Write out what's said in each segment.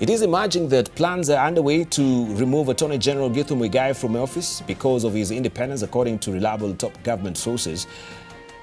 It is emerging that plans are underway to remove Attorney-General Githu Muigai from office because of his independence, according to reliable top government sources.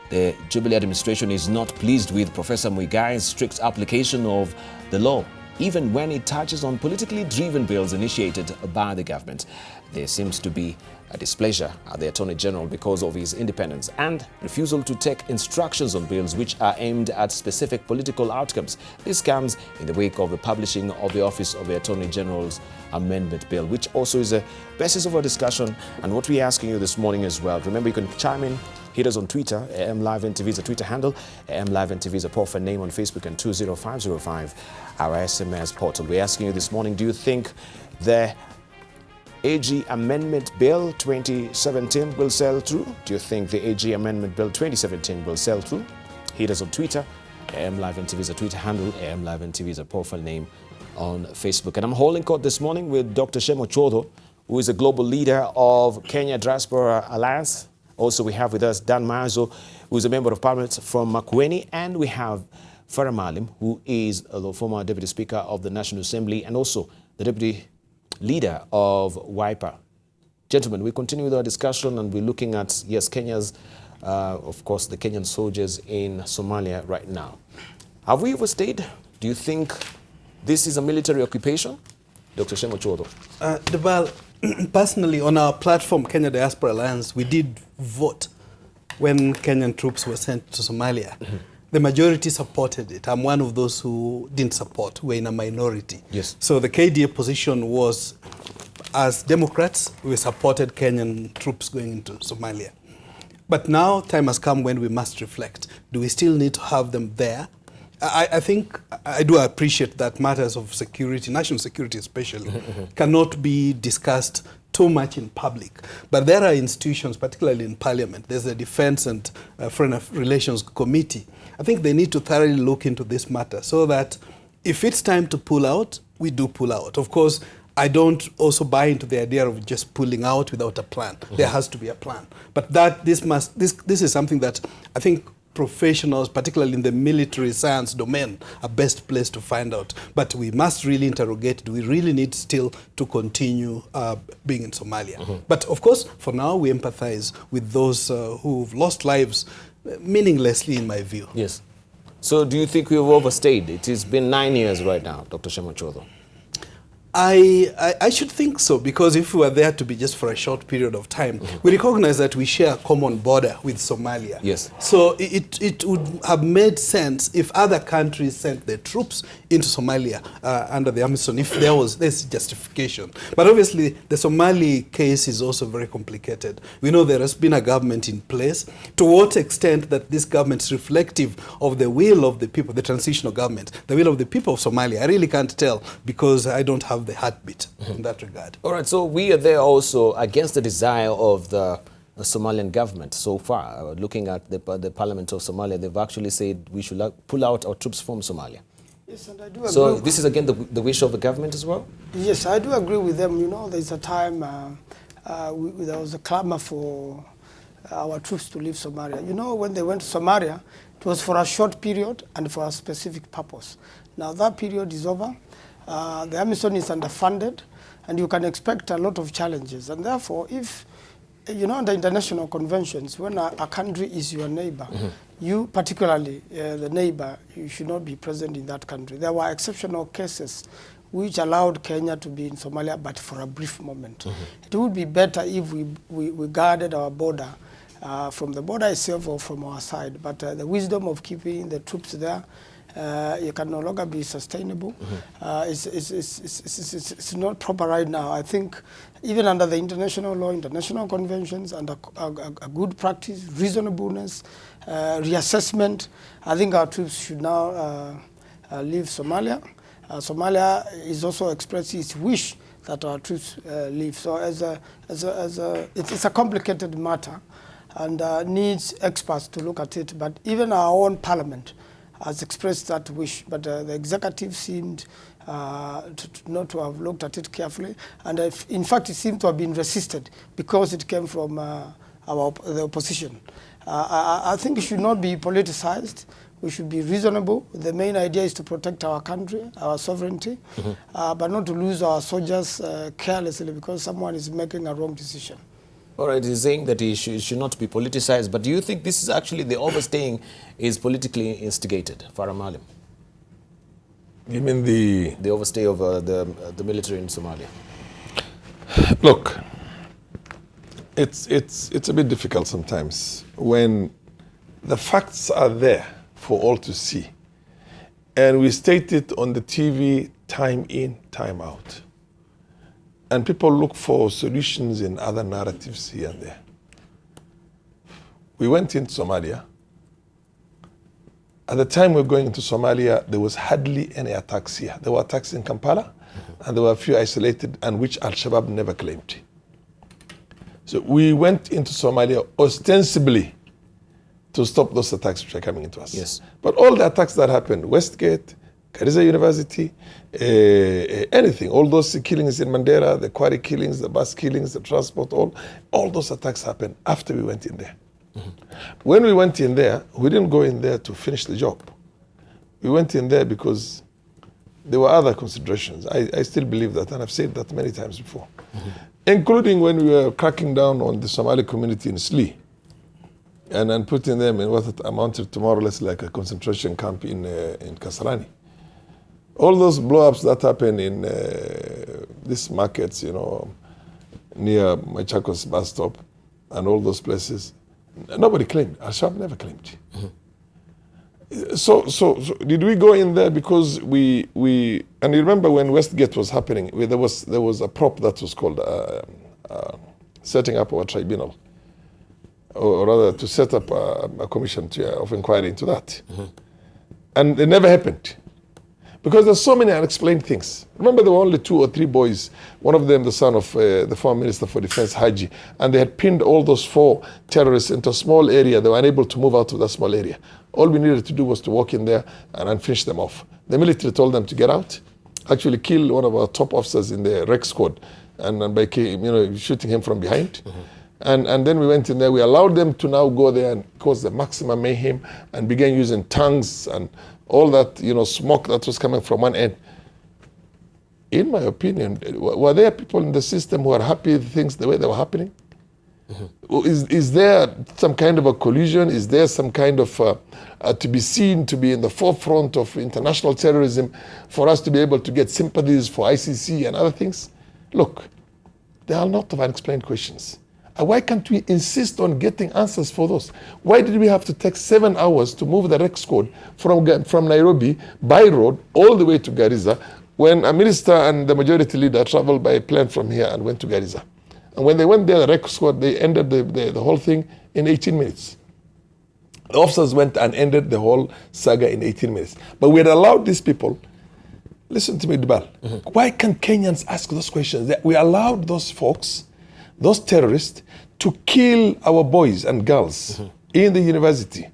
The Jubilee administration is not pleased with Professor Muigai's strict application of the law, even when it touches on politically driven bills initiated by the government. There seems to be a displeasure at the Attorney General because of his independence and refusal to take instructions on bills which are aimed at specific political outcomes. This comes in the wake of the publishing of the Office of the Attorney General's Amendment Bill, which also is a basis of our discussion and what we're asking you this morning as well. Remember, you can chime in. Hit us on Twitter. AMLiveNTV is a Twitter handle. AMLiveNTV is a profile name on Facebook, and 20505 our SMS portal. We're asking you this morning, do you think the AG Amendment Bill 2017 will sell through? Do you think the AG Amendment Bill 2017 will sell through? Hit us on Twitter. AMLiveNTV is a Twitter handle. AMLiveNTV is a profile name on Facebook. And I'm holding court this morning with Dr Shem Ochuodho, who is a global leader of Kenya Diaspora Alliance. Also, we have with us Dan Maanzo, who is a member of parliament from Makueni, and we have Farah Maalim, who is the former Deputy Speaker of the National Assembly and also the Deputy Leader of WIPA. Gentlemen, we continue with our discussion and we're looking at, yes, Kenya's, of course, the Kenyan soldiers in Somalia right now. Have we overstayed? Do you think this is a military occupation? Dr. Shem Ochuodho. Debarl, personally, on our platform, Kenya Diaspora Alliance, we did vote when Kenyan troops were sent to Somalia. The majority supported it. I'm one of those who didn't support. We're in a minority. Yes. So the KDF position was, as Democrats, we supported Kenyan troops going into Somalia. But now time has come when we must reflect. Do we still need to have them there? I think I do appreciate that matters of security, national security especially, cannot be discussed too much in public. But there are institutions, particularly in Parliament. There's the Defense and Foreign Relations Committee. I think they need to thoroughly look into this matter so that if it's time to pull out, we do pull out. Of course, I don't also buy into the idea of just pulling out without a plan. There has to be a plan. But this is something that I think professionals, particularly in the military science domain, are best placed to find out. But we must really interrogate, do we really need still to continue being in Somalia? But of course, for now, we empathize with those who've lost lives meaninglessly, in my view. Yes. So do you think we've overstayed? It has been 9 years right now, Dr. Shem Ochuodho. I should think so, because if we were there to be just for a short period of time, we recognize that we share a common border with Somalia. Yes. So it would have made sense if other countries sent their troops into Somalia under the AMISOM, if there was this justification. But obviously, the Somali case is also very complicated. We know there has been a government in place. To what extent that this government is reflective of the will of the people, the transitional government, the will of the people of Somalia, I really can't tell, because I don't have the heartbeat in that regard. All right, so we are there also against the desire of the Somalian government so far. Looking at the Parliament of Somalia, they've actually said we should pull out our troops from Somalia. Yes, and I do agree. So this is again the wish of the government as well? Yes, I do agree with them. You know, there's a time there was a clamor for our troops to leave Somalia. You know, when they went to Somalia, it was for a short period and for a specific purpose. Now that period is over. The AMISOM is underfunded, and you can expect a lot of challenges. And therefore, if, you know, under international conventions, when a country is your neighbor, you, particularly the neighbor, you should not be present in that country. There were exceptional cases which allowed Kenya to be in Somalia, but for a brief moment. It would be better if we guarded our border from the border itself or from our side. But the wisdom of keeping the troops there, it can no longer be sustainable. It's not proper right now. I think even under the international law, international conventions, and a good practice, reasonableness, reassessment, I think our troops should now leave Somalia. Somalia is also expressing its wish that our troops leave. So it's a complicated matter and needs experts to look at it. But even our own parliament has expressed that wish, but the executive seemed not to have looked at it carefully, and in fact it seemed to have been resisted because it came from the opposition. I think it should not be politicized. we should be reasonable. The main idea is to protect our country, our sovereignty, but not to lose our soldiers carelessly because someone is making a wrong decision. All right, he's saying that it should not be politicized, but do you think this is actually the overstaying is politically instigated, Farah Maalim? You mean the overstay of the military in Somalia? Look, it's a bit difficult sometimes when the facts are there for all to see, and we state it on the TV time in, time out, and people look for solutions in other narratives here and there. We went into Somalia. At the time we were going into Somalia, there was hardly any attacks here. There were attacks in Kampala, and there were a few isolated, and which Al-Shabaab never claimed. So we went into Somalia ostensibly to stop those attacks which are coming into us. Yes. But all the attacks that happened, Westgate, Garissa University, anything, all those killings in Mandera, the quarry killings, the bus killings, the transport, all those attacks happened after we went in there. When we went in there, we didn't go in there to finish the job. We went in there because there were other considerations. I still believe that, and I've said that many times before, including when we were cracking down on the Somali community in Sli and putting them in what amounted to more or less like a concentration camp in Kasarani. All those blow-ups that happen in these markets, you know, near Machakos bus stop and all those places, nobody claimed. Al-Shabaab never claimed. So did we go in there because we and you remember when Westgate was happening, there was a prop that was called setting up our tribunal, or rather to set up a commission of inquiry into that. And it never happened. Because there's so many unexplained things. Remember, there were only 2 or 3 boys, one of them the son of the former Minister for Defense, Haji, and they had pinned all those 4 terrorists into a small area. They were unable to move out of that small area. All we needed to do was to walk in there and finish them off. The military told them to get out, actually kill one of our top officers in the REC squad, and by shooting him from behind. And then we went in there. We allowed them to now go there and cause the maximum mayhem and began using tongues and all that, smoke that was coming from one end. In my opinion, were there people in the system who are happy with things the way they were happening? Is there some kind of a collusion? Is there some kind of to be seen to be in the forefront of international terrorism for us to be able to get sympathies for ICC and other things? Look, there are a lot of unexplained questions. Why can't we insist on getting answers for those? Why did we have to take 7 hours to move the REC squad from Nairobi by road all the way to Garissa when a minister and the majority leader traveled by plane from here and went to Garissa? And when they went there, the REC squad, they ended the whole thing in 18 minutes. The officers went and ended the whole saga in 18 minutes. But we had allowed these people, listen to me, Debarl, why can't Kenyans ask those questions? We allowed those folks, those terrorists, to kill our boys and girls in the university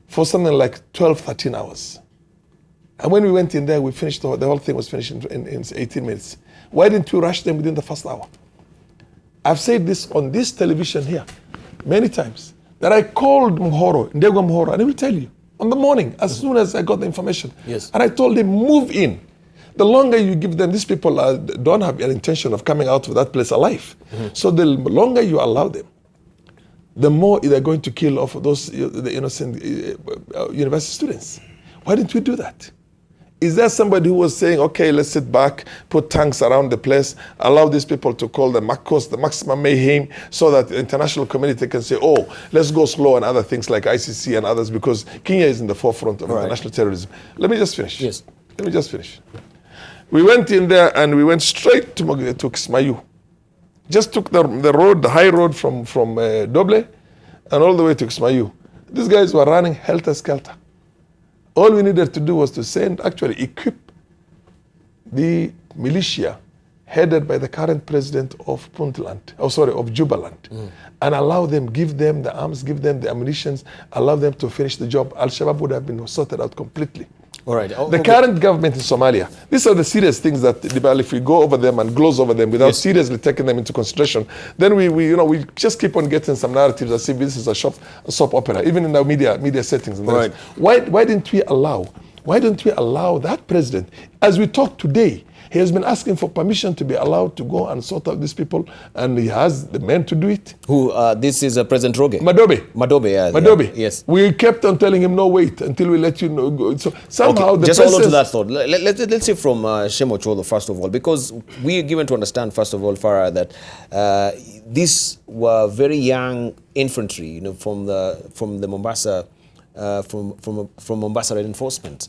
for something like 12, 13 hours. And when we went in there, we finished, the whole thing was finished in 18 minutes. Why didn't we rush them within the first hour? I've said this on this television here many times, that I called Ndego Mhoro, and he will tell you, on the morning, as soon as I got the information. Yes. And I told him, move in. The longer you give them, these people don't have an intention of coming out of that place alive. So the longer you allow them, the more they're going to kill off those the innocent university students. Why didn't we do that? Is there somebody who was saying, okay, let's sit back, put tanks around the place, allow these people to call the maximum mayhem, so that the international community can say, oh, let's go slow on other things like ICC and others, because Kenya is in the forefront of international terrorism. Let me just finish. Yes. Let me just finish. We went in there and we went straight to Kismayu. Just took the road, the high road from Doble and all the way to Kismayu. These guys were running helter-skelter. All we needed to do was to equip the militia headed by the current president of Jubaland, and allow them, give them the arms, give them the ammunition, allow them to finish the job. Al-Shabaab would have been sorted out completely. All right. The current government in Somalia, these are the serious things that, if we go over them and gloss over them without seriously taking them into consideration, then we just keep on getting some narratives as if this is a soap opera, even in our media settings. And right. Why didn't we allow that president, as we talk today? He has been asking for permission to be allowed to go and sort out these people, and he has the men to do it. Who? This is President Roge. Madobe, yeah. Madobe. Yeah, yes. We kept on telling him, no, wait, until we let you know. Go. So somehow okay. Just hold on to that thought. Let's see from Shem Ochuodho, first of all, because we are given to understand, first of all, Farah, that these were very young infantry, from the Mombasa, from Mombasa reinforcement.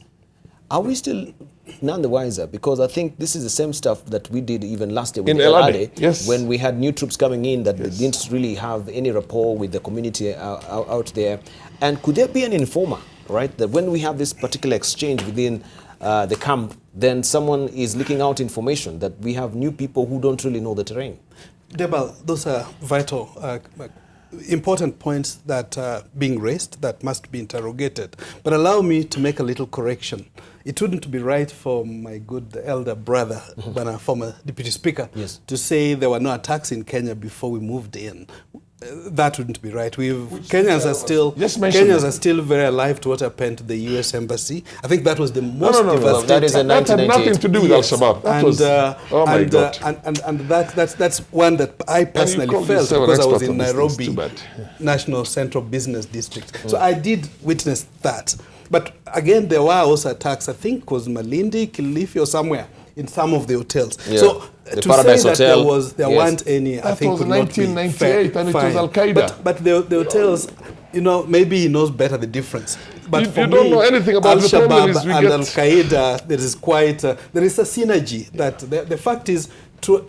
Are we still none the wiser? Because I think this is the same stuff that we did even last year with El Ade, yes, when we had new troops coming in that didn't really have any rapport with the community out there. And could there be an informer, right, that when we have this particular exchange within the camp, then someone is leaking out information that we have new people who don't really know the terrain? Debarl, those are vital important points that are being raised that must be interrogated. But allow me to make a little correction. It wouldn't be right for my good elder brother, former Deputy Speaker, to say there were no attacks in Kenya before we moved in. That wouldn't be right. Kenyans are still very alive to what happened to the U.S. Embassy. I think that was the most devastating. That is a 1998. That had nothing to do with Al-Shabaab. That's one that I personally felt because I was in Nairobi National Central Business District. So I did witness that. But again, there were also attacks. I think it was Malindi, Kilifi, or somewhere in some of the hotels. Yeah. So the to Paradise say Hotel. that there weren't any, that I think was would not be 1998 and it was Al-Qaeda. But the hotels, maybe he knows better the difference. But you don't know anything about Al-Shabaab the problem and Al-Qaeda, there is there is a synergy. That the fact is,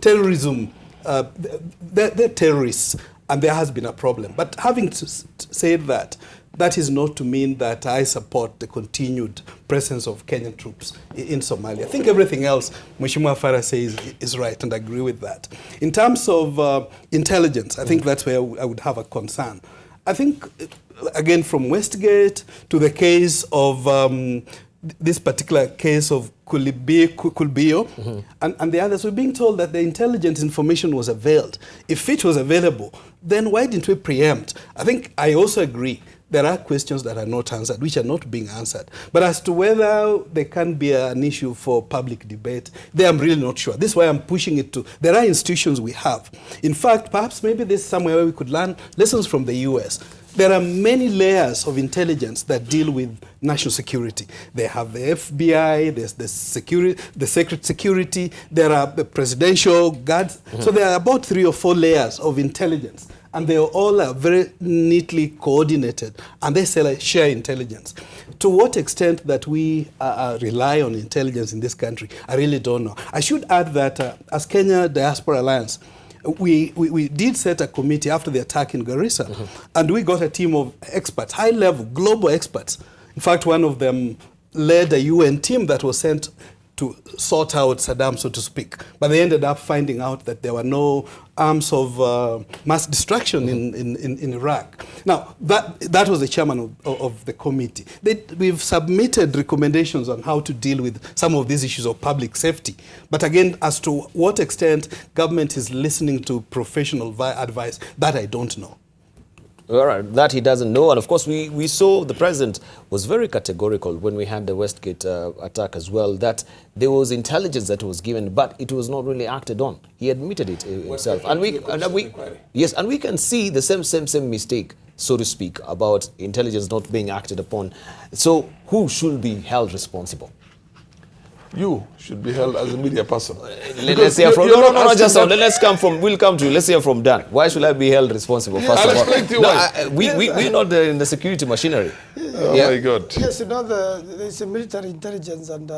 terrorism, they're terrorists, and there has been a problem. But having said that, that is not to mean that I support the continued presence of Kenyan troops in Somalia. I think everything else Mheshimiwa Farah says is right, and I agree with that. In terms of intelligence, I think that's where I would have a concern. I think, again, from Westgate to the case of this particular case of Kulbiyow and the others, we're being told that the intelligence information was availed. If it was available, then why didn't we preempt? I think I also agree there are questions that are not answered, which are not being answered. But as to whether there can be an issue for public debate, there I'm really not sure. This is why I'm pushing it to. There are institutions we have. In fact, perhaps maybe this is somewhere where we could learn lessons from the US. There are many layers of intelligence that deal with national security. They have the FBI, there's the secret security, there are the presidential guards. So there are about 3 or 4 layers of intelligence. And they all are very neatly coordinated, and they share intelligence. To what extent that we rely on intelligence in this country, I really don't know. I should add that as Kenya Diaspora Alliance, we did set a committee after the attack in Garissa, and we got a team of experts, high-level, global experts. In fact, one of them led a UN team that was sent to sort out Saddam, so to speak. But they ended up finding out that there were no arms of mass destruction in Iraq. Now, that was the chairman of the committee. We've submitted recommendations on how to deal with some of these issues of public safety. But again, as to what extent government is listening to professional advice, that I don't know. All right, that he doesn't know. And of course, we saw the president was very categorical when we had the Westgate attack as well, that there was intelligence that was given, but it was not really acted on. He admitted it himself. And we can see the same mistake, so to speak, about intelligence not being acted upon. So who should be held responsible? You should be held as a media person. Let's hear from we'll come to you. Let's hear from Dan. Why should I be held responsible? First of all, we're not in the security machinery. Oh my God! Yes, there's a military intelligence, and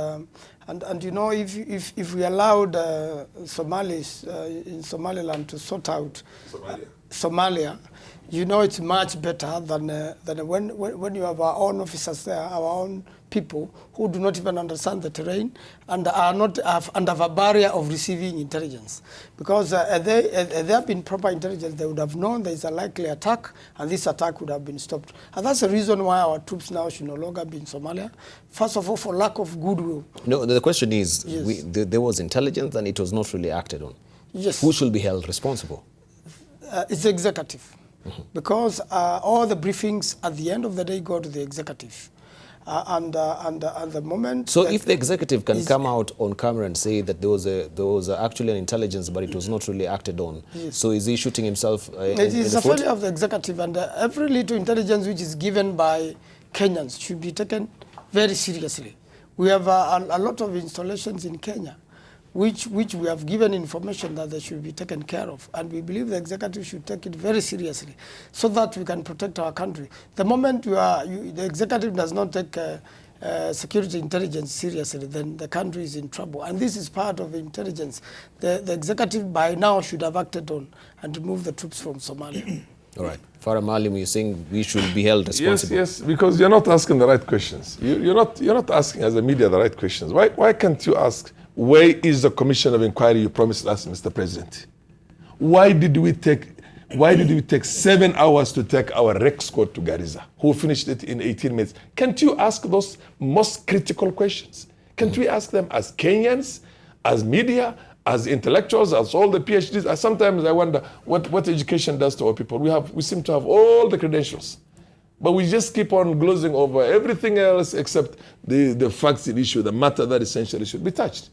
if we allowed Somalis in Somaliland to sort out Somalia, You know, it's much better than when you have our own officers there, our own people who do not even understand the terrain and are not under a barrier of receiving intelligence. Because had there have been proper intelligence, they would have known there is a likely attack, and this attack would have been stopped. And that's the reason why our troops now should no longer be in Somalia. First of all, for lack of goodwill. No, the question is, Yes. there was intelligence and it was not really acted on. Yes. Who should be held responsible? It's the executive. Because all the briefings at the end of the day go to the executive. And the moment... So if the executive can come out on camera and say that there was actually an intelligence, but it was not really acted on, yes. So is he shooting himself in It is the a foot? failure of the executive, and every little intelligence which is given by Kenyans should be taken very seriously. We have a lot of installations in Kenya which we have given information that they should be taken care of, and we believe the executive should take it very seriously so that we can protect our country. The moment the executive does not take security intelligence seriously, then the country is in trouble. And this is part of intelligence. The executive by now should have acted on and removed the troops from Somalia. All right. Farah Maalim, you're saying we should be held responsible. Yes, because you're not asking the right questions. You're not asking as a media the right questions. Why can't you ask, where is the commission of inquiry you promised us, Mr. President? Why did we take 7 hours to take our rec squad to Garissa, who finished it in 18 minutes? Can't you ask those most critical questions? Can't we ask them as Kenyans, as media, as intellectuals, as all the PhDs? Sometimes I wonder what education does to our people. We seem to have all the credentials, but we just keep on glozing over everything else except the facts in issue, the matter that essentially should be touched.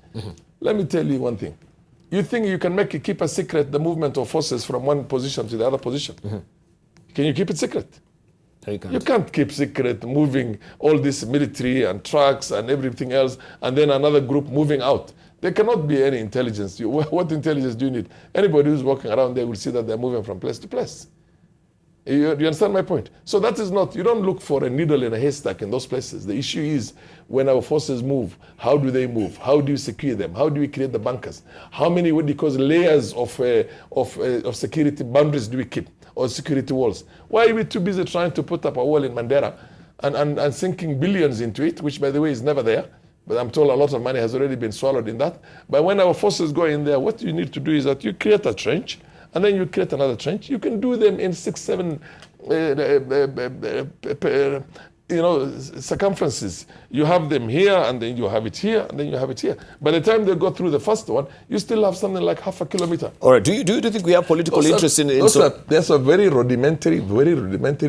Let me tell you one thing. You think you can keep a secret the movement of forces from one position to the other position? Can you keep it secret? You can't keep secret moving all this military and trucks and everything else, and then another group moving out. There cannot be any intelligence. What intelligence do you need? Anybody who's walking around there will see that they're moving from place to place. You understand my point? So that is not, you don't look for a needle in a haystack in those places. The issue is when our forces move, how do they move? How do you secure them? How do we create the bunkers? How many, layers of security boundaries do we keep? Or security walls? Why are we too busy trying to put up a wall in Mandera and sinking billions into it, which by the way is never there? But I'm told a lot of money has already been swallowed in that. But when our forces go in there, what you need to do is that you create a trench, and then you create another trench. You can do them in 6, 7 circumferences. You have them here, and then you have it here, and then you have it here. By the time they go through the first one, you still have something like half a kilometer. All right. Do you think we have political interest in There's a very rudimentary,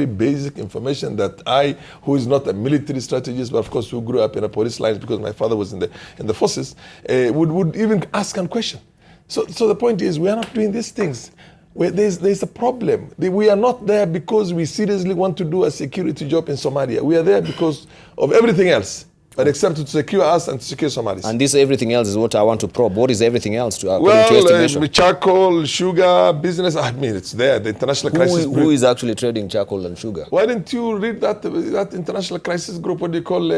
basic information that I, who is not a military strategist, but of course who grew up in a police line because my father was in the forces, would even ask and question. So the point is, we are not doing these things. There's a problem. We are not there because we seriously want to do a security job in Somalia. We are there because of everything else, but except to secure us and to secure Somalis. And this everything else is what I want to probe. What is everything else to estimation? Charcoal, sugar, business. I mean, it's there. The international crisis group. Who is actually trading charcoal and sugar? Why didn't you read that international crisis group, what do you call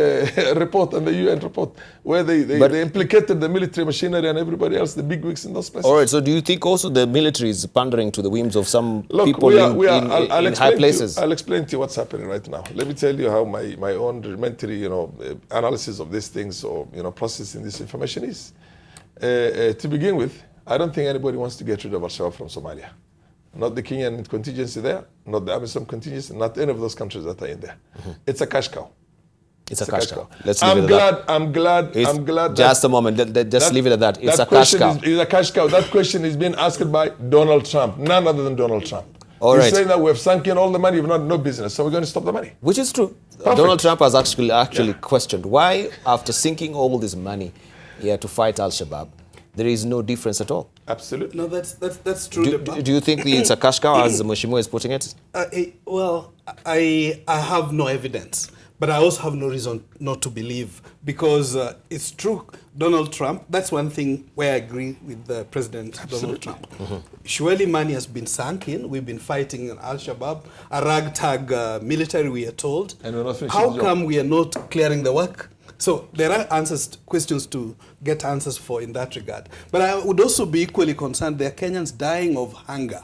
report, and the UN report, where they implicated the military machinery and everybody else, the bigwigs in those places? All right. So do you think also the military is pandering to the whims of some people in high places? I'll explain to you what's happening right now. Let me tell you how my own rudimentary, analysis of these things or processing this information is. To begin with, I don't think anybody wants to get rid of Al-Shabaab from Somalia. Not the Kenyan contingency there, not the AMISOM contingency, not any of those countries that are in there. It's a cash cow. It's a cash cow. Let's leave it at that. I'm glad. Just a moment. Just leave it at that. It's a cash cow. It's a cash cow. That question is being asked by Donald Trump, none other than Donald Trump. All He's right. saying that we've sunk in all the money, we've not no business, so we're going to stop the money. Which is true. Perfect. Donald Trump has actually questioned why, after sinking all this money here to fight Al-Shabaab, there is no difference at all. Absolutely. No, that's true. Do you think it's a cash cow, as Mheshimiwa is putting it? I have no evidence, but I also have no reason not to believe, because it's true. Donald Trump, that's one thing where I agree with the President Donald Trump. Surely money has been sunk in. We've been fighting Al-Shabaab, a ragtag military, we are told. And we're not finishing How the job. come we are not clearing the work? So there are questions to get answers for in that regard. But I would also be equally concerned there are Kenyans dying of hunger,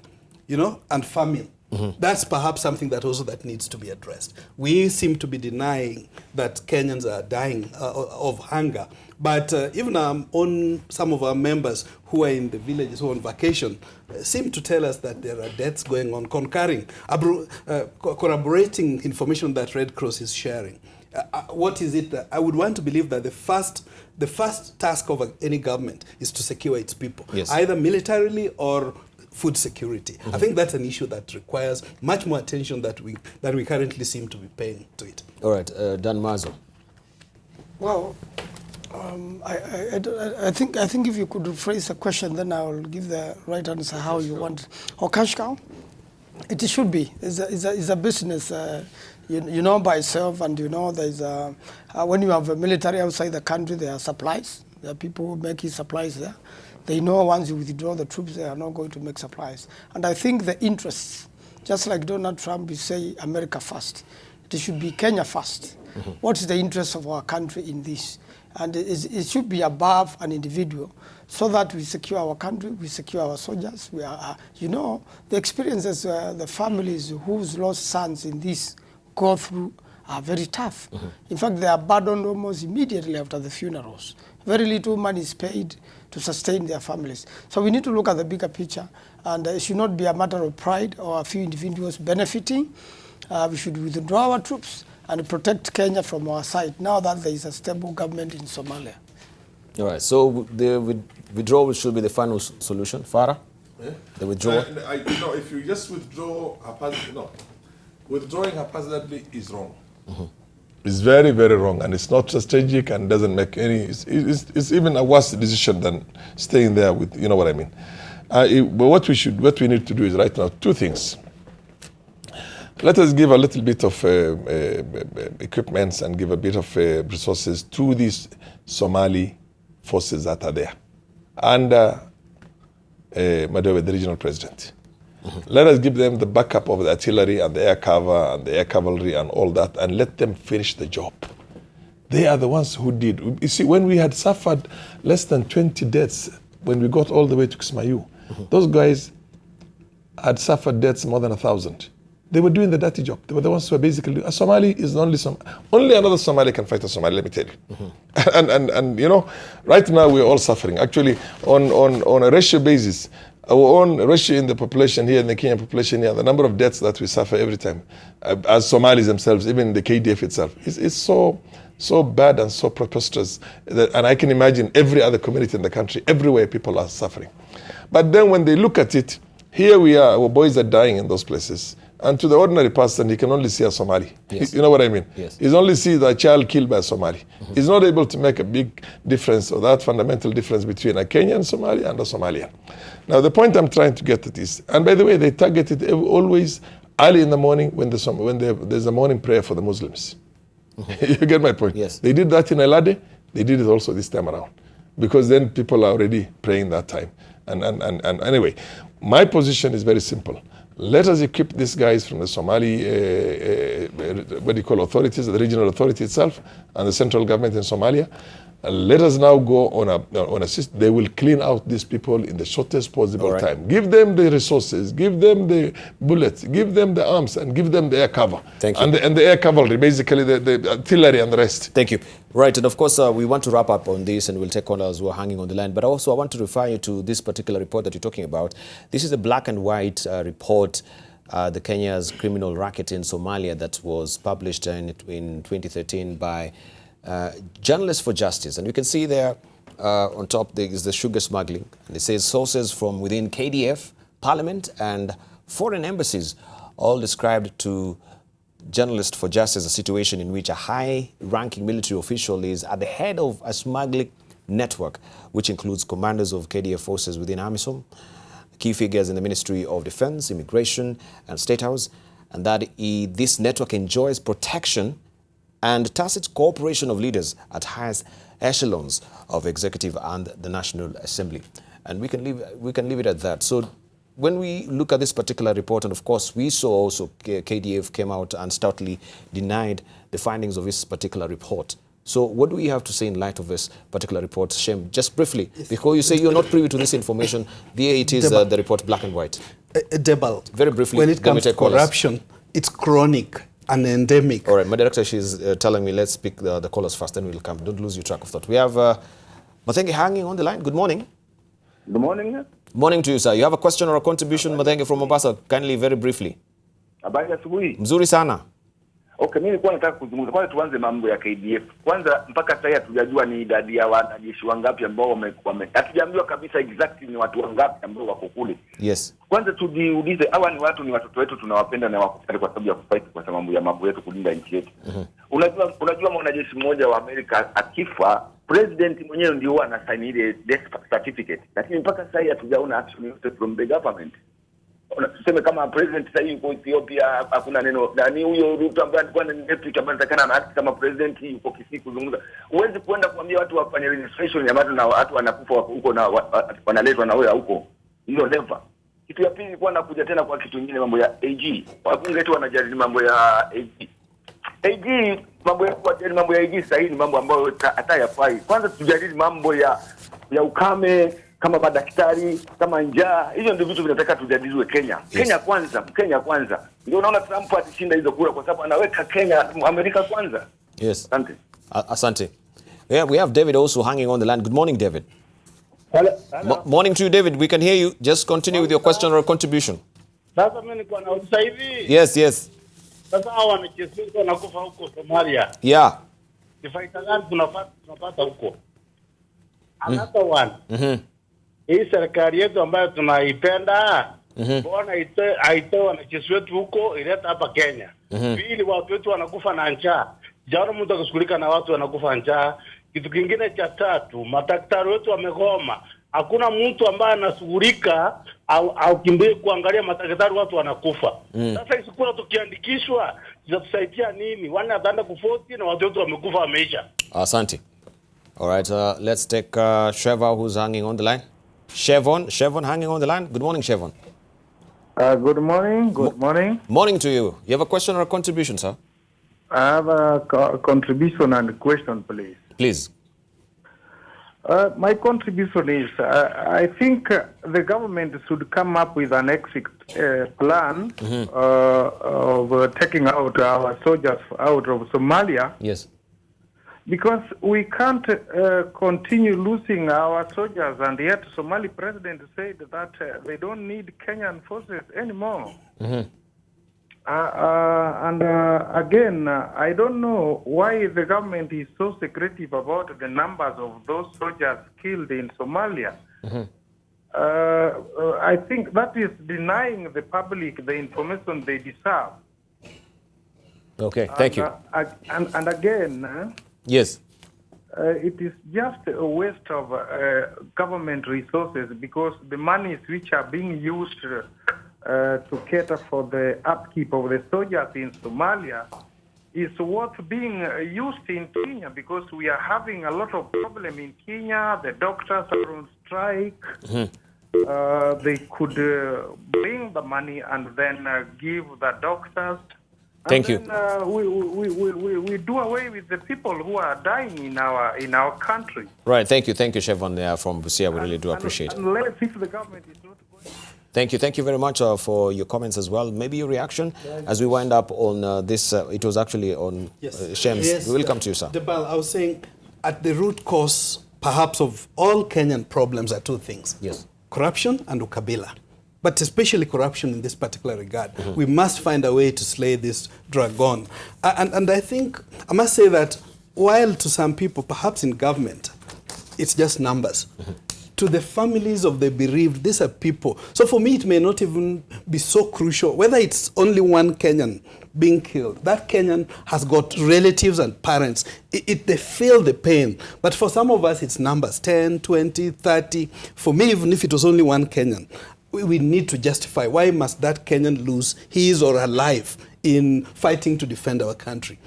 and famine. That's perhaps something that needs to be addressed. We seem to be denying that Kenyans are dying of hunger. But even some of our members who are in the villages, who are on vacation, seem to tell us that there are deaths going on, corroborating information that Red Cross is sharing. What is it that I would want to believe that the first task of any government is to secure its people, either militarily or food security. I think that's an issue that requires much more attention that we currently seem to be paying to it. All right, Dan Maanzo. Well, I think if you could rephrase the question, then I will give the right answer how you want. Or cash cow? It should be. It's a business, you know, by itself, and you know there's when you have a military outside the country, there are supplies. There are people who make supplies there. They know once you withdraw the troops, they are not going to make supplies. And I think the interests, just like Donald Trump, you say America first. It should be Kenya first. What is the interest of our country in this? And it should be above an individual, so that we secure our country, we secure our soldiers. We are, you know, the experiences the families who's lost sons in this go through are very tough. In fact, they are abandoned almost immediately after the funerals. Very little money is paid to sustain their families. So we need to look at the bigger picture, and it should not be a matter of pride or a few individuals benefiting. We should withdraw our troops and protect Kenya from our side, now that there is a stable government in Somalia. All right, so the withdrawal should be the final solution. Farah? Yeah. The withdrawal? If you just withdraw haphazardly, withdrawing haphazardly is wrong. It's very, very wrong, and it's not strategic and doesn't make any, it's even a worse decision than staying there with, you know what I mean. But what we need to do is right now, two things. Let us give a little bit of equipment and give a bit of resources to these Somali forces that are there under Madowe, the regional president. Let us give them the backup of the artillery and the air cover and the air cavalry and all that, and let them finish the job. They are the ones who did. You see, when we had suffered less than 20 deaths, when we got all the way to Kismayu, those guys had suffered deaths more than 1,000. They were doing the dirty job. They were the ones who were basically, a Somali is only another Somali can fight a Somali, let me tell you. And you know, right now we're all suffering. Actually, on a ratio basis, our own ratio in the population here, in the Kenyan population here, the number of deaths that we suffer every time, as Somalis themselves, even the KDF itself, is so bad and so preposterous. And I can imagine every other community in the country, everywhere people are suffering. But then when they look at it, here we are, our boys are dying in those places. And to the ordinary person, he can only see a Somali. Yes. You know what I mean? Yes. He's only see the child killed by a Somali. He's not able to make a big difference, or that fundamental difference between a Kenyan Somali and a Somalian. Now, the point I'm trying to get at is, and by the way, they target it always early in the morning when there's a morning prayer for the Muslims. You get my point? Yes. They did that in Elade. They did it also this time around, because then people are already praying that time. And anyway, my position is very simple. Let us equip these guys from the Somali, authorities, the regional authority itself, and the central government in Somalia. Let us now go on a system. They will clean out these people in the shortest possible time. Give them the resources, give them the bullets, give them the arms, and give them the air cover. Thank you. And the air cavalry, basically the artillery and the rest. Thank you. Right, and of course, we want to wrap up on this, and we'll take callers who are hanging on the line. But also, I want to refer you to this particular report that you're talking about. This is a black and white report, the Kenya's criminal racket in Somalia, that was published in 2013 by Journalists for Justice. And you can see there on top there is the sugar smuggling. And it says sources from within KDF, Parliament, and foreign embassies all described to Journalists for Justice a situation in which a high-ranking military official is at the head of a smuggling network, which includes commanders of KDF forces within AMISOM, key figures in the Ministry of Defense, Immigration, and State House, and that this network enjoys protection and tacit cooperation of leaders at highest echelons of executive and the National Assembly. And we can leave it at that. So when we look at this particular report, and of course we saw also KDF came out and stoutly denied the findings of this particular report. So what do we have to say in light of this particular report? Shem, just briefly, because you say you're not privy to this information, there it is, the report black and white. Debarl, very briefly, when it comes to corruption, it's chronic and endemic. All right, my director, she's telling me let's pick the callers first, then we'll come. Don't lose your track of thought. We have Mathenge hanging on the line. Good morning. Good morning. Morning to you, sir. You have a question or a contribution, Mathenge from Mombasa? Kindly, very briefly. Habari asubuhi. Mzuri sana. Okay, mimi nilikuwa nataka kuzungumza. Kwanza tuanze mambo ya KDF. Kwanza mpaka sasa hatujajua ni idadi ya wanajeshi wangapi ambao hatujamjua kabisa exactly ni watu wangapi ambao wako kule. Yes. Kwanza tujiulize, hawa ni watoto wetu tunawapenda na wako tayari kwa sababu ya kufight kwa sababu ya mambo yetu kulinda nchi yetu. Unajua mwanajeshi mmoja wa Amerika akifa, president mwenyewe ndio ana sign ile death certificate. Lakini mpaka sasa hatujaona action yote from the government. Tuseme kama president sasa yuko Ethiopia, hakuna neno. Nani huyo Ruto ambaye alikuwa ni deputy ambaye anatakana na act kama president yuko Kisii kuzungumza. Huwezi kuenda kuambia watu wafanye registration ya watu na watu wanakufa huko na wanaletwa na wewe huko. Hiyo never. Kitu ya pili ilikuwa nakuja tena kwa kitu kingine, mambo ya AG. Wabunge wetu wanajadili mambo ya AG. Mambo ya AG sasa ni mambo ambayo hata yafai. Kwanza tujadili mambo ya ukame, kama madaktari, kama njaa. Hizo ndio vitu vinataka tujadiliwe Kenya. Yes. Kenya kwanza. Ndio unaona Trump atishinda hizo kura kwa sababu anaweka Kenya, Amerika kwanza. Yes. Asante. Asante. Yeah, we have David also hanging on the line. Good morning, David. Hello. Morning to you, David. We can hear you. Just continue with your question or contribution. Sasa mimi niko na sasa hivi. Yes. Sasa hawa wanajeshi wanakufa huko Somalia. Yeah. Kifaita gani tunapata huko? Another one. Hii serikali yetu ambayo tunaipenda, mbona aitoe wanajeshi wetu huko ileta hapa Kenya? Pili, watu wetu wanakufa na njaa. Jana mtu akishughulika na watu wanakufa njaa. Kitu kingine cha tatu, madaktari wetu wamegoma. Hakuna mtu ambaye anashughulika au kimbie kuangalia madaktari, watu wanakufa. Sasa isikula tukiandikishwa, zitatusaidia nini? Wana ataenda kufoti na watu wetu wamekufa wameisha. Asante. All right, let's take Sheva, who's hanging on the line. Shevon hanging on the line. Good morning, Shevon. Good morning. Good morning. Morning to you. You have a question or a contribution, sir? I have a contribution and a question, please. Please. My contribution is, I think the government should come up with an exit plan of taking out our soldiers out of Somalia. Yes. Because we can't continue losing our soldiers, and yet Somali president said that they don't need Kenyan forces anymore. Again, I don't know why the government is so secretive about the numbers of those soldiers killed in Somalia. I think that is denying the public the information they deserve. Okay, thank you. And again, yes. It is just a waste of government resources, because the monies which are being used to cater for the upkeep of the soldiers in Somalia is worth being used in Kenya, because we are having a lot of problem in Kenya. The doctors are on strike. They could bring the money and then give the doctors. Thank you. We do away with the people who are dying in our country. Right. Thank you, Shevon from Busia. We really do appreciate it. Unless if the government is not going. Thank you very much for your comments as well. Maybe your reaction as we wind up on this. It was actually on Shem's. Yes, we will come to you, sir. Debarl, I was saying at the root cause, perhaps, of all Kenyan problems are two things. Yes. Corruption and ukabila. But especially corruption in this particular regard. We must find a way to slay this dragon. And I think, I must say that while to some people, perhaps in government, it's just numbers. To the families of the bereaved, these are people. So for me, it may not even be so crucial. Whether it's only one Kenyan being killed, that Kenyan has got relatives and parents. They feel the pain. But for some of us, it's numbers, 10, 20, 30. For me, even if it was only one Kenyan, we need to justify why must that Kenyan lose his or her life in fighting to defend our country.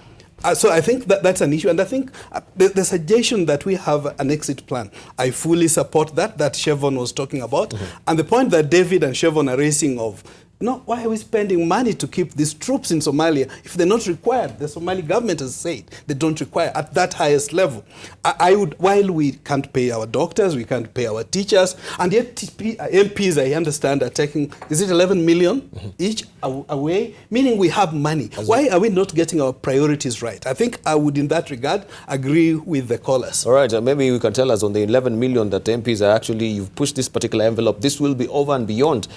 So I think that's an issue, and I think the suggestion that we have an exit plan, I fully support that Shevon was talking about, and the point that David and Shevon are raising of No, why are we spending money to keep these troops in Somalia if they're not required? The Somali government has said they don't require at that highest level. While we can't pay our doctors, we can't pay our teachers, and yet MPs, I understand, are taking, is it 11 million each away? Meaning we have money. Why are we not getting our priorities right? I think I would, in that regard, agree with the callers. All right, maybe you can tell us on the 11 million that MPs are actually, you've pushed this particular envelope. This will be over and beyond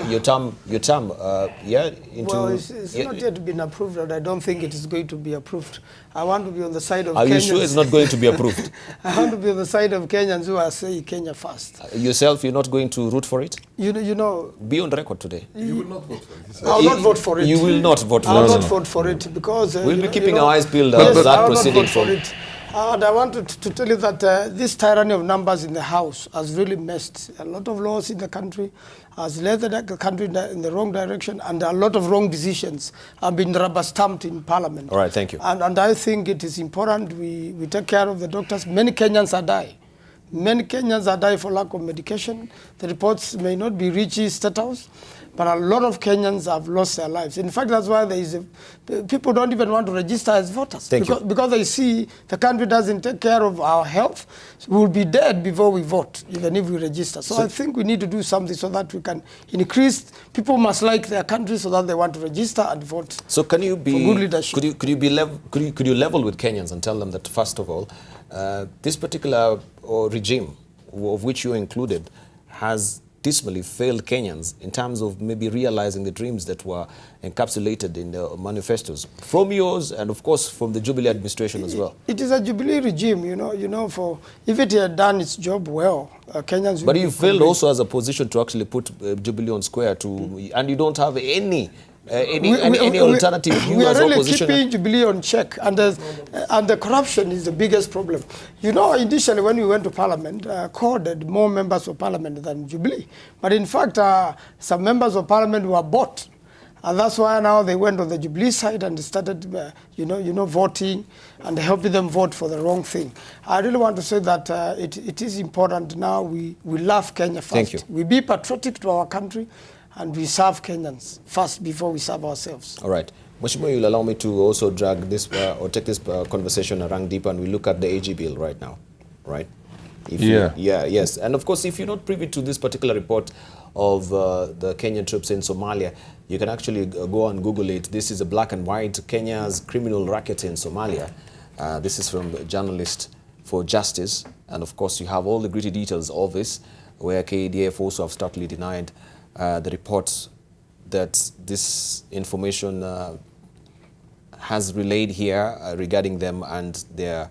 your term. Yeah, into... Well, it's not yet been approved, and I don't think it is going to be approved. I want to be on the side of Kenyans. Are you sure it's not going to be approved? I want to be on the side of Kenyans who are saying Kenya first. Yourself, you're not going to root for it? You know... Be on the record today. You will not vote for it. I will not vote for it. You will not vote for it? I will not vote for it because... we'll be keeping our eyes peeled yes, for that I will proceeding. Not vote for it. And I wanted to tell you that this tyranny of numbers in the House has really messed a lot of laws in the country, has led the country in the wrong direction, and a lot of wrong decisions have been rubber-stamped in Parliament. All right, thank you. And I think it is important we take care of the doctors. Many Kenyans are dying. Many Kenyans are dying for lack of medication. The reports may not be reaching State House, but a lot of Kenyans have lost their lives. In fact, that's why there is people don't even want to register as voters. Because they see the country doesn't take care of our health. We'll be dead before we vote, even if we register. So I think we need to do something so that we can increase. People must like their country so that they want to register and vote. So can you be, for good leadership. Could you level with Kenyans and tell them that, first of all, this particular regime, of which you're included, has dismally failed Kenyans in terms of maybe realizing the dreams that were encapsulated in the manifestos from yours and of course from the Jubilee administration as well? It is a Jubilee regime, for if it had done its job well, Kenyans. But you failed also as a position to actually put Jubilee on square and you don't have any alternative view we are as really opposition. keeping Jubilee on check, and the corruption is the biggest problem. Initially when we went to Parliament, CORD had more members of Parliament than Jubilee. But in fact, some members of Parliament were bought. And that's why now they went on the Jubilee side and started, voting and helping them vote for the wrong thing. I really want to say that it is important now we love Kenya first. Thank you. We be patriotic to our country, and we serve Kenyans first before we serve ourselves. All right. Mheshimiwa, you'll allow me to also drag this or take this conversation a rank deeper, and we look at the AG bill right now, right? Yes. And of course, if you're not privy to this particular report of the Kenyan troops in Somalia, you can actually go and Google it. This is a black and white Kenya's criminal racket in Somalia. This is from Journalist for Justice. And of course, you have all the gritty details of this, where KDF also have starkly denied the reports that this information has relayed here regarding them and their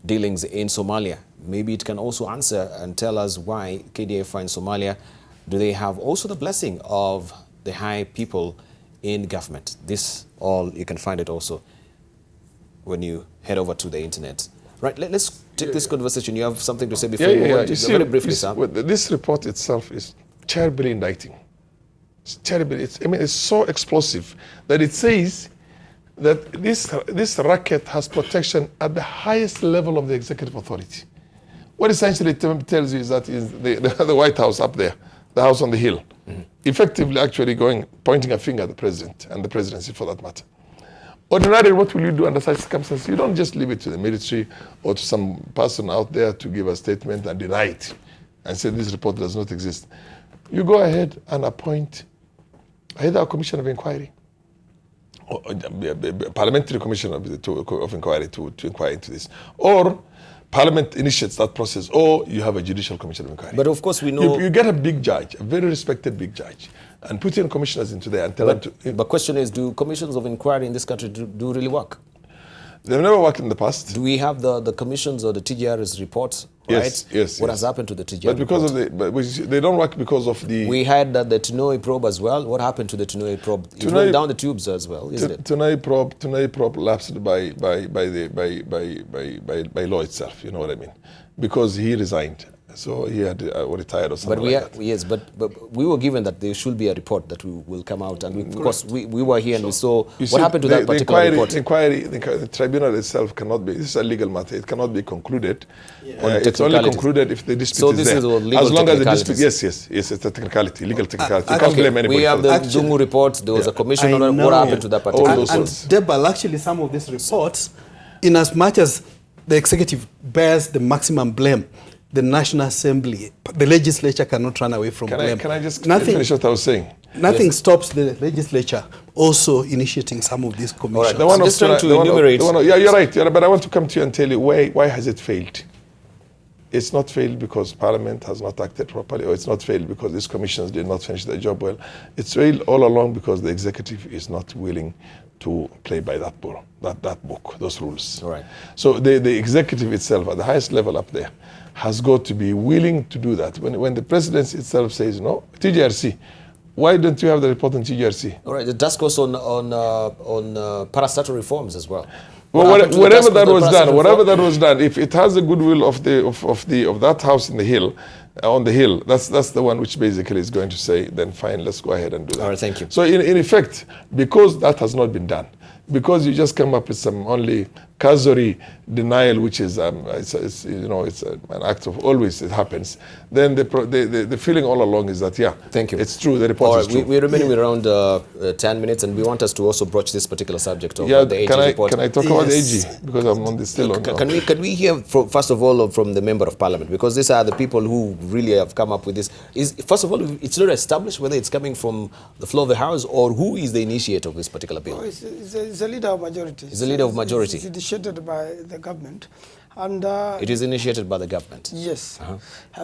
dealings in Somalia. Maybe it can also answer and tell us why KDF in Somalia, do they have also the blessing of the high people in government? This all, you can find it also when you head over to the internet. Right, let's take this conversation. You have something to say before we move on? Very briefly, sir. This report itself is terribly indicting. It's terrible. It's so explosive that it says that this racket has protection at the highest level of the executive authority. What essentially tells you is that is the White House up there, the house on the hill, effectively actually pointing a finger at the president and the presidency for that matter. Ordinarily, what will you do under such circumstances? You don't just leave it to the military or to some person out there to give a statement and deny it and say this report does not exist. You go ahead and appoint either a commission of inquiry or a parliamentary commission of inquiry to inquire into this, or Parliament initiates that process, or you have a judicial commission of inquiry. But of course we know... You get a big judge, a very respected big judge, and put in commissioners into there and tell them to... But question is, do commissions of inquiry in this country do really work? They've never worked in the past. Do we have the commissions or the TGR's reports, right? Yes. What has happened to the TGR But because they don't work because of the... We had the Tunoi probe as well. What happened to the Tunoi probe? It went down the tubes as well, isn't it? Tunoi probe lapsed by law itself, you know what I mean? Because he resigned So he had retired or something Yes, but we were given that there should be a report that will come out, and of course we were here and we saw what happened to that particular report. The tribunal itself cannot be, this is a legal matter, it cannot be concluded. It's only concluded if the dispute is there. As long as the dispute, yes, it's a technicality, legal technicality. You can't blame anybody. We have the Dungu report, there was a commission on what happened to that particular report. And Debarl, actually some of these reports, in as much as the executive bears the maximum blame, the National Assembly, the legislature cannot run away from blame. Can I just finish what I was saying? Nothing stops the legislature also initiating some of these commissions. Right. I'm just trying to enumerate. Yeah, you're right. But I want to come to you and tell you why has it failed? It's not failed because Parliament has not acted properly, or it's not failed because these commissions did not finish their job well. It's failed all along because the executive is not willing to play by that book, those rules. All right. So the executive itself, at the highest level up there, has got to be willing to do that. When the presidency itself says, no, TJRC, why don't you have the report on TJRC? All right, the task force on parastatal reforms as well. Well, whatever that was done, if it has the goodwill of that house in the hill, on the hill, that's the one which basically is going to say, then fine, let's go ahead and do that. All right, thank you. So in effect, because that has not been done, because you just come up with some only cursory denial, which is it's an act of always it happens. Then the feeling all along is that thank you. It's true. The report is true. We're remaining with around 10 minutes, and we want us to also broach this particular subject of the AG report. Can I talk about the AG because I'm on this still? Can we hear first of all from the member of parliament, because these are the people who really have come up with this. First of all, it's not established whether it's coming from the floor of the house or who is the initiator of this particular bill. It's a leader of majority. It's a leader of majority. It's initiated by the government. And it is initiated by the government? Yes,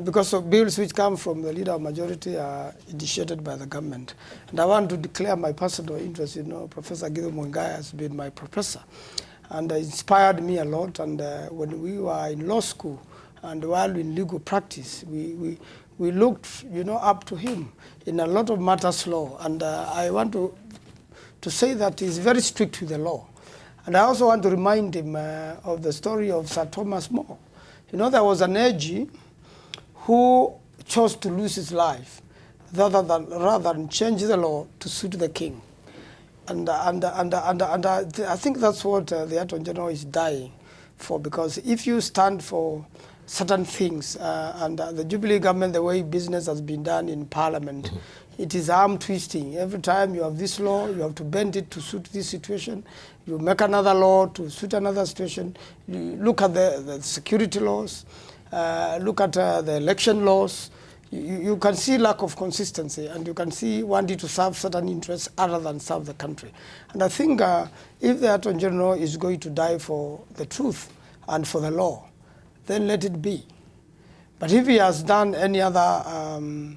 because of bills which come from the leader of majority are initiated by the government. And I want to declare my personal interest. Professor Githu Muigai has been my professor and inspired me a lot. And when we were in law school and while in legal practice, we looked up to him in a lot of matters law. And I want to say that he's very strict with the law. And I also want to remind him of the story of Sir Thomas More. There was an AG who chose to lose his life rather than change the law to suit the king. And I think that's what the Attorney-General is dying for, because if you stand for certain things, and the Jubilee government, the way business has been done in Parliament, it is arm twisting. Every time you have this law, you have to bend it to suit this situation. You make another law to suit another situation. You look at the security laws, look at the election laws. You can see lack of consistency, and you can see wanting to serve certain interests other than serve the country. And I think if the Attorney General is going to die for the truth and for the law, then let it be. But if he has done any other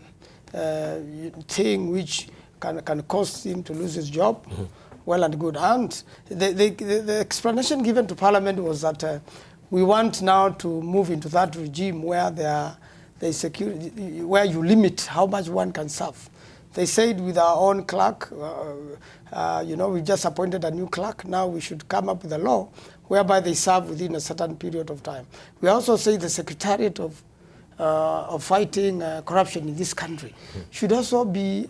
thing which can cause him to lose his job, well and good. And the explanation given to Parliament was that we want now to move into that regime where security, where you limit how much one can serve. They said with our own clerk, we just appointed a new clerk. Now we should come up with a law whereby they serve within a certain period of time. We also say the Secretariat of fighting corruption in this country should also be,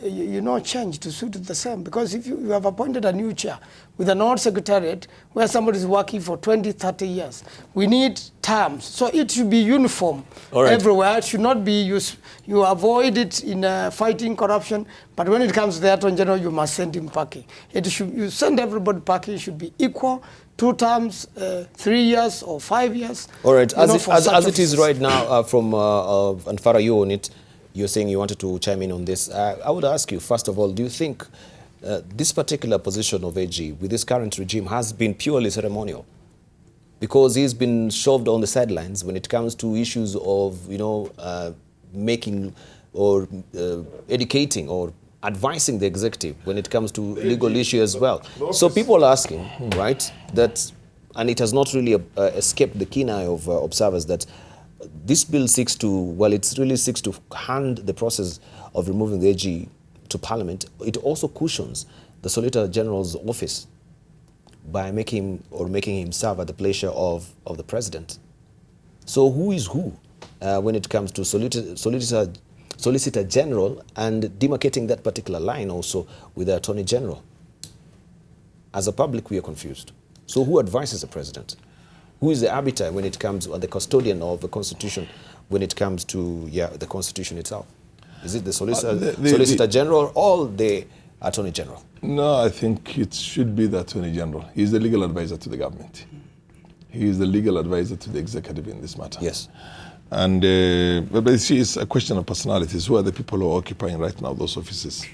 changed to suit the same. Because if you have appointed a new chair with an old secretariat where somebody is working for 20, 30 years, we need terms. So it should be uniform everywhere. It should not be you avoid it in fighting corruption, but when it comes to the Attorney General, you must send him packing. You send everybody packing. It should be equal. 2 terms, 3 years or 5 years. All right, as it is right now, from and Farah, you on it, you're saying you wanted to chime in on this. I would ask you, first of all, do you think this particular position of AG with this current regime has been purely ceremonial? Because he's been shoved on the sidelines when it comes to issues of, making or educating or advising the executive when it comes to legal issues as well. So people are asking, right, that, and it has not really escaped the keen eye of observers, that this bill seeks to hand the process of removing the AG to Parliament. It also cushions the Solicitor-General's office by making him serve at the pleasure of the President. So who is who when it comes to Solicitor-General and demarcating that particular line also with the Attorney-General? As a public, we are confused. So who advises the president? Who is the arbiter when it comes, or the custodian of the Constitution when it comes to the Constitution itself? Is it the Solicitor-General or the Attorney-General? No, I think it should be the Attorney-General. He's the legal advisor to the government. He is the legal advisor to the executive in this matter. Yes. And but you see, it's a question of personalities. Who are the people who are occupying right now those offices?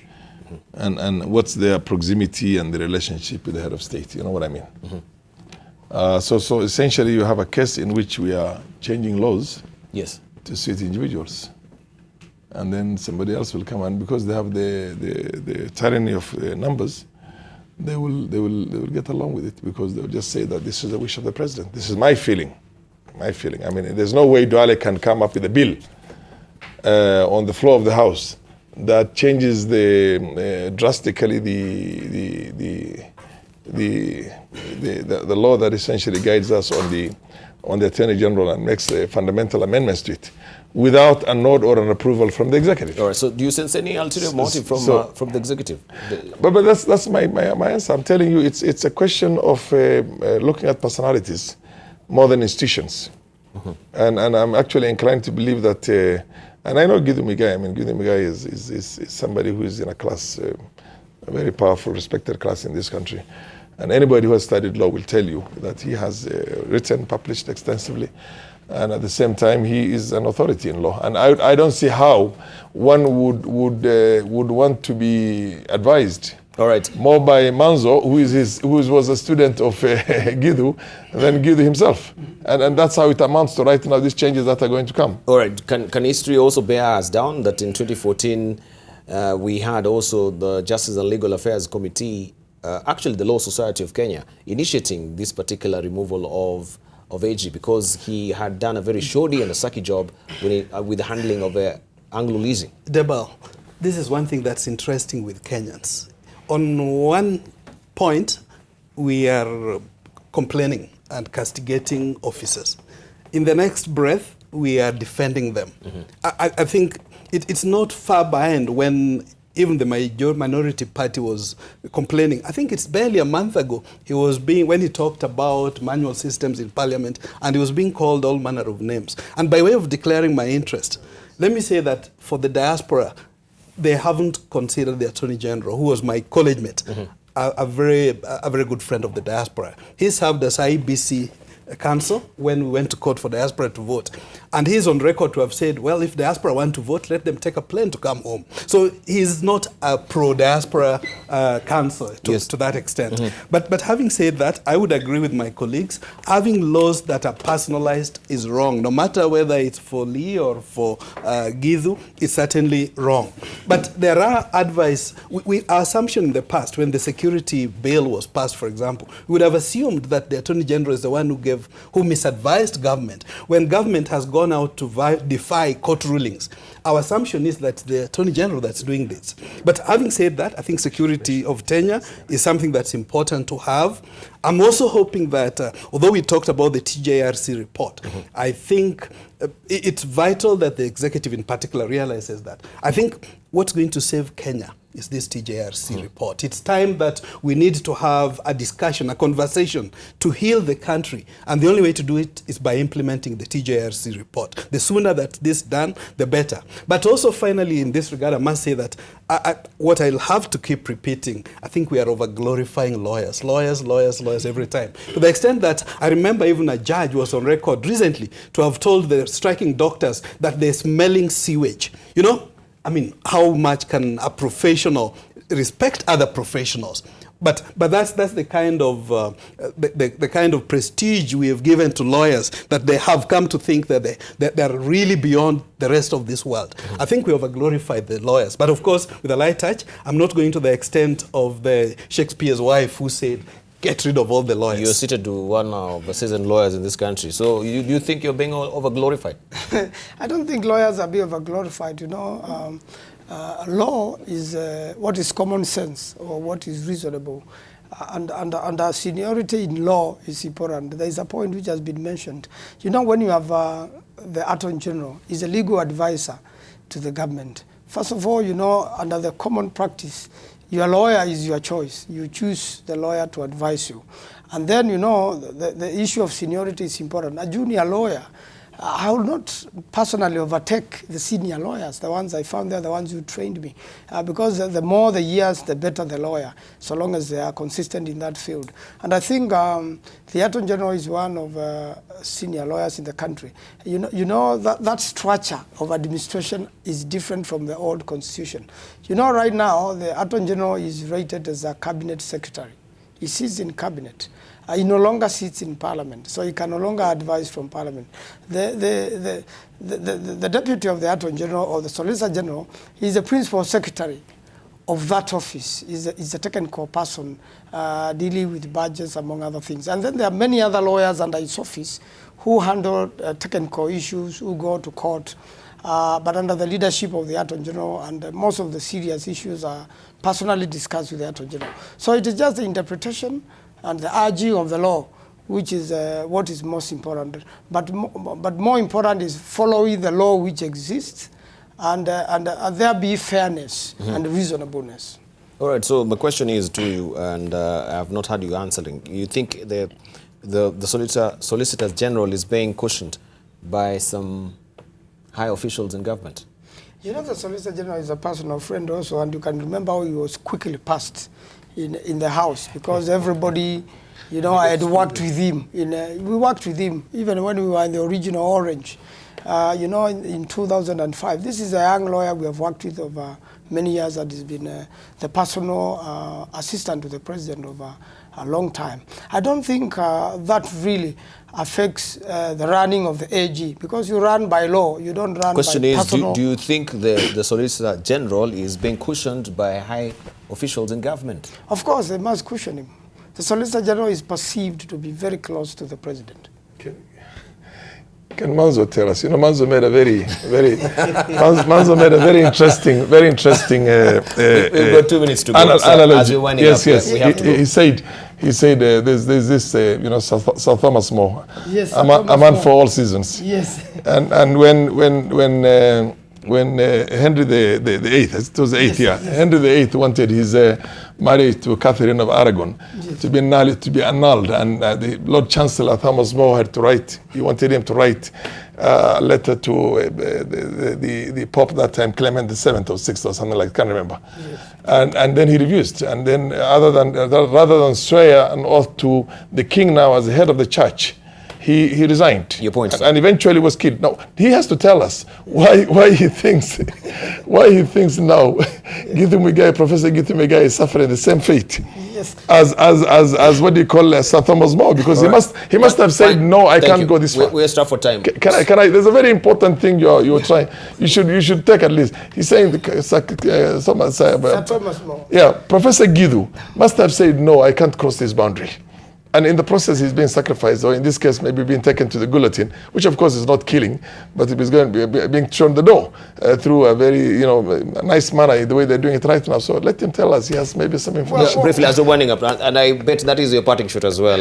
And what's their proximity and the relationship with the head of state? You know what I mean? So essentially, you have a case in which we are changing laws to suit individuals. And then somebody else will come, and because they have the tyranny of numbers, they will get along with it, because they'll just say that this is the wish of the president. This is my feeling. I mean, there's no way Duale can come up with a bill on the floor of the House that changes drastically the law that essentially guides us on the Attorney General and makes fundamental amendments to it, without a nod or an approval from the executive. All right. So do you sense any ulterior motive from the executive? But that's my answer. I'm telling you, it's a question of looking at personalities more than institutions. And I'm actually inclined to believe that, and I know Githu Muigai. I mean, Githu Muigai is somebody who is in a class, a very powerful, respected class in this country. And anybody who has studied law will tell you that he has written, published extensively. And at the same time, he is an authority in law. And I don't see how one would want to be advised more by Maanzo, who was a student of Githu, than Githu himself. And that's how it amounts to right now, these changes that are going to come. All right. Can history also bear us down that in 2014, we had also the Justice and Legal Affairs Committee, actually the Law Society of Kenya, initiating this particular removal of AG, because he had done a very shoddy and a sucky job with the handling of Anglo leasing. Debarl, this is one thing that's interesting with Kenyans. On one point, we are complaining and castigating officers. In the next breath, we are defending them. I think it's not far behind when even the minority party was complaining. I think it's barely a month ago, when he talked about manual systems in parliament, and he was being called all manner of names. And by way of declaring my interest, let me say that for the diaspora, they haven't considered the Attorney General, who was my college mate, a very good friend of the diaspora. He served as IBC counsel when we went to court for diaspora to vote. And he's on record to have said, well, if diaspora want to vote, let them take a plane to come home. So he's not a pro-diaspora counsel to that extent. But having said that, I would agree with my colleagues. Having laws that are personalized is wrong. No matter whether it's for Lee or for Githu, it's certainly wrong. But there are advice. Our assumption in the past, when the security bill was passed, for example, we would have assumed that the Attorney General is the one who misadvised government. When government has gone out to defy court rulings, our assumption is that the Attorney General that's doing this. But having said that, I think security of tenure is something that's important to have. I'm also hoping that, although we talked about the TJRC report, I think it's vital that the executive in particular realizes that. I think what's going to save Kenya is this TJRC report. It's time that we need to have a discussion, a conversation to heal the country. And the only way to do it is by implementing the TJRC report. The sooner that this is done, the better. But also finally, in this regard, I must say that what I'll have to keep repeating, I think we are over-glorifying lawyers. Lawyers every time. To the extent that I remember even a judge was on record recently to have told the striking doctors that they're smelling sewage. You know? I mean, how much can a professional respect other professionals? But that's the kind of the kind of prestige we have given to lawyers, that they have come to think that they're really beyond the rest of this world. I think we over-glorified the lawyers. But of course, with a light touch, I'm not going to the extent of the Shakespeare's wife who said, get rid of all the lawyers. You're seated to one of the seasoned lawyers in this country. So you think you're being over-glorified? I don't think lawyers are being over-glorified. You know, law is what is common sense or what is reasonable. And our seniority in law is important. There is a point which has been mentioned. You know, when you have the Attorney-General is a legal advisor to the government. First of all, under the common practice, your lawyer is your choice. You choose the lawyer to advise you. And then, the issue of seniority is important. A junior lawyer, I will not personally overtake the senior lawyers, the ones I found there, the ones who trained me. Because the more the years, the better the lawyer, so long as they are consistent in that field. And I think the Attorney General is one of senior lawyers in the country. That structure of administration is different from the old constitution. Right now, the Attorney General is rated as a cabinet secretary. He sits in cabinet. He no longer sits in parliament, so he can no longer advise from parliament. The deputy of the Attorney General or the Solicitor-General is the principal secretary of that office, is a technical person dealing with budgets, among other things. And then there are many other lawyers under his office who handle technical issues, who go to court, but under the leadership of the Attorney General, and most of the serious issues are personally discussed with the Attorney General. So it is just the interpretation and the urging of the law, which is what is most important. But more important is following the law which exists, and there be fairness and reasonableness. All right, so my question is to you, and I have not had you answering. You think the Solicitor-General is being cushioned by some high officials in government? The Solicitor-General is a personal friend also, and you can remember how he was quickly passed in the House, because everybody, I had worked with him. We worked with him even when we were in the original Orange, in 2005. This is a young lawyer we have worked with over many years, that has been the personal assistant to the president over a long time. I don't think that really affects the running of the AG, because you run by law, you don't run Question by is, personal... do you think the Solicitor General is being cushioned by high officials in government? Of course, they must cushion him. The Solicitor General is perceived to be very close to the president. Can Maanzo tell us? Maanzo made a very interesting, We've got 2 minutes to go. Analogy. Yes. He said there's this, Sir Thomas More. Yes, a man for all seasons. Yes. And when Henry the Eighth, it was the eighth, yes. Henry the Eighth wanted his marriage to Catherine of Aragon to be annulled, and the Lord Chancellor Thomas More had to write. He wanted him to write a letter to the Pope that time, Clement VII or VI or something like, can't remember. Yes. And then he refused. And then rather than swear an oath to the king now as the head of the church, he resigned. Your point, and eventually was killed. Now he has to tell us why he thinks now Githu Muigai, Professor Githu Muigai, is suffering the same fate. Yes. As what do you call Sir Thomas More, because he must have said no, I can't go this far. We're strapped for time. Can I? There's a very important thing you're trying. You should take at least. He's saying Sir Thomas More. Yeah, Professor Githu must have said no, I can't cross this boundary. And in the process, he's being sacrificed, or in this case, maybe being taken to the guillotine, which of course is not killing, but it is going to be being thrown the door through a very, nice manner, the way they're doing it right now. So let him tell us. He has maybe some information. Briefly, as we're winding up, and I bet that is your parting shot as well.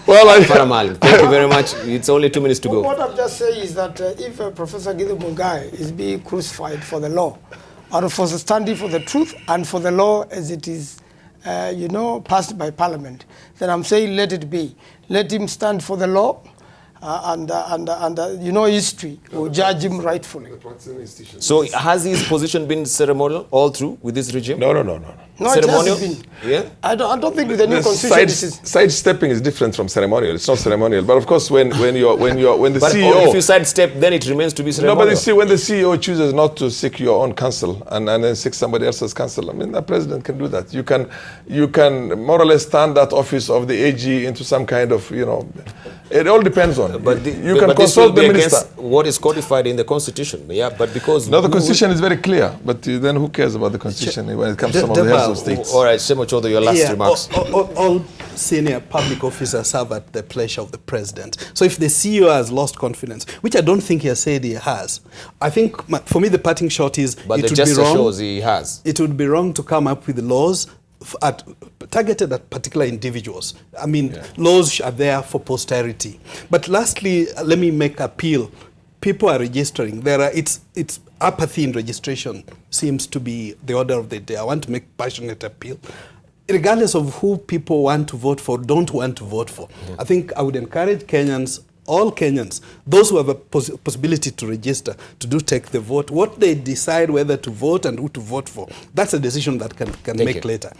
Farah Maalim, thank you very much. It's only 2 minutes to go. What I'm just saying is that if Professor Githu Muigai is being crucified for the law, or for standing for the truth and for the law as it is, passed by Parliament, then I'm saying let it be. Let him stand for the law, and history will judge him rightfully. So has his position been ceremonial all through with this regime? No. No, ceremonial? it hasn't been. Yeah? I don't think with the new constitution sidestepping is different from ceremonial. It's not ceremonial. But of course, when the CEO, if you sidestep, then it remains to be ceremonial. No, but you see, when the CEO chooses not to seek your own counsel and then seek somebody else's counsel, I mean, the president can do that. You can more or less stand that office of the AG into some kind of, it all depends on. You can consult the minister. What is codified in the constitution? Yeah, but because the constitution is very clear. But then who cares about the constitution when it comes to some of the heads of states? All right, Shem Ochuodho, your last remarks. All senior public officers serve at the pleasure of the president. So if the CEO has lost confidence, which I don't think he has said he has, I think for me the parting shot is but it would be wrong. Shows he has. It would be wrong to come up with laws targeted at particular individuals. I mean, laws are there for posterity. But lastly, let me make appeal people are registering. It's apathy in registration seems to be the order of the day. I want to make passionate appeal. Regardless of who people want to vote for, don't want to vote for. I think I would encourage Kenyans, all Kenyans, those who have a possibility to register, to take the vote. What they decide whether to vote and who to vote for, that's a decision that can make later.